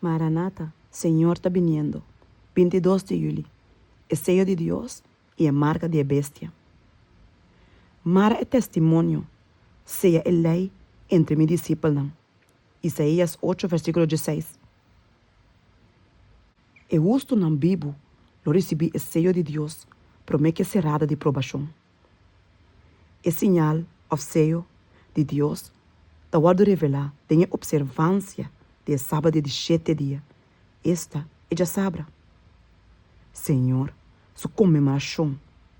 Maranata, Senhor está viniendo. 22 de julho. É sello de Deus e é marca de bestia. Mara é testemunho, seja a lei entre meus discípulos. Isaías 8, versículo 16. E justo na Bíblia, eu recebi o sello de Deus, promete cerrada de provação. É sinal, ou sello, de Deus, da guarda revelar, tem observância de sábado de 7 dias. Esta é a sabra. Senhor, sua comemoração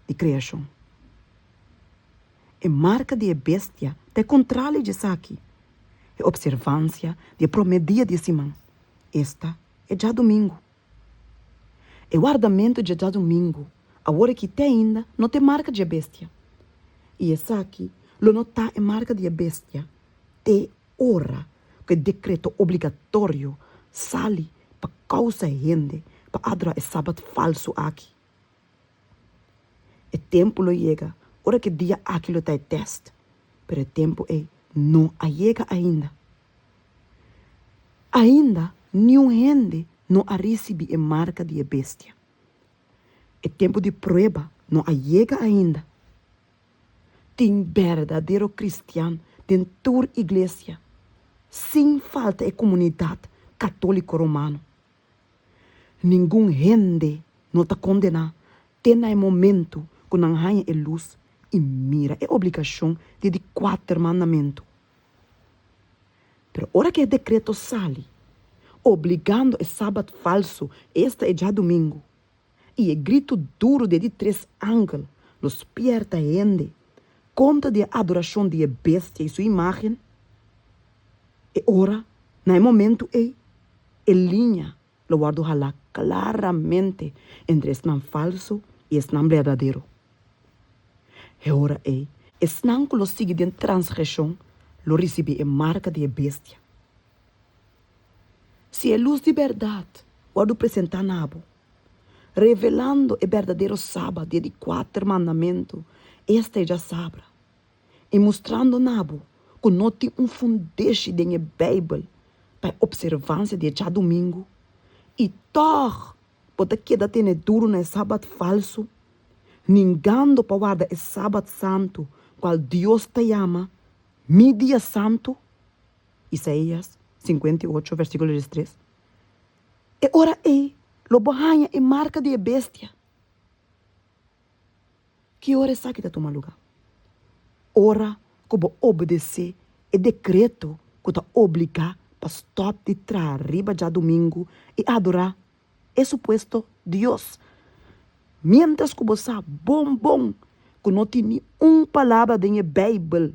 de criação. É marca de bestia, de controle de saque. É observância de promedia de Simão. Esta é já domingo. É guardamento de já domingo. A hora que tem ainda, não tem marca de bestia. E essa aqui, lo não está em marca de bestia. Tem hora que decreto obrigatório sale para causa gente, para adrar é sábado falso aqui. O tempo lo chega, hora que dia aquilo está em teste. Pero o tempo não chega ainda. Ainda, nenhum gente não a recebe a marca de bestia. O tempo de prova não chega ainda. Tem verdadeiro cristiano dentro da igreja, sem falta de comunidade católica romana. Nenhum gente não está condenado. Tem um momento que não há luz e mira a obrigação de 4 mandamentos. Pero hora que o decreto sale, obrigando o sábado falso, esta é já domingo. E o grito duro de 3 ángeles, los pierda a gente, conta de adoração de bestia e sua imagem. E ora, no momento linha, lo guardo lá claramente entre o falso e o verdadeiro. E ora o que lo sigue de transgressão, lo recebe a marca de bestia. Se é luz de verdade, guardo apresentar nabo, revelando o verdadeiro sábado de 4 mandamentos, esta é já sabra. E mostrando nabo que não tem fundeixe de Bíblia para observância de já domingo. E toch, pode quedar tendo duro no sábado falso, ningando para guardar o sábado santo, qual Deus te chama, mi dia santo, Isaías 58, versículo 13. E ora lo bahanha é marca de bestia. Que hora é que está tomando lugar? Ora que vou obedecer o decreto que está obrigar para stop de trazer arriba já domingo e adorar é suposto Deus. Mientras que você bom, que não tem nenhuma palavra da Bíblia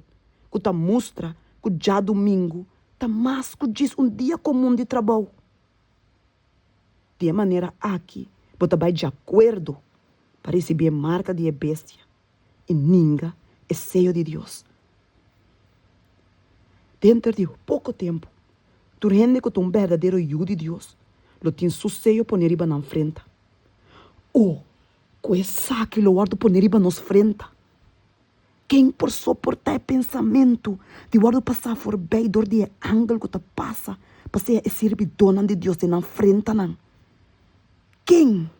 que está mostra que já domingo está mais que diz dia comum de trabalho. De maneira aqui, você vai de acordo para receber a marca de bestia. E ninguém é sello de Deus. Dentro de pouco tempo, tu rende que tu um verdadeiro filho de Deus, lo tem sucesso poner riba na frente. Ou, com essa que lo guardo poner riba nos frente. Quem por suportar pensamento de guardo passar por bem dor de ângulo que te passa, para ser servidor de Deus na frente não. Quem?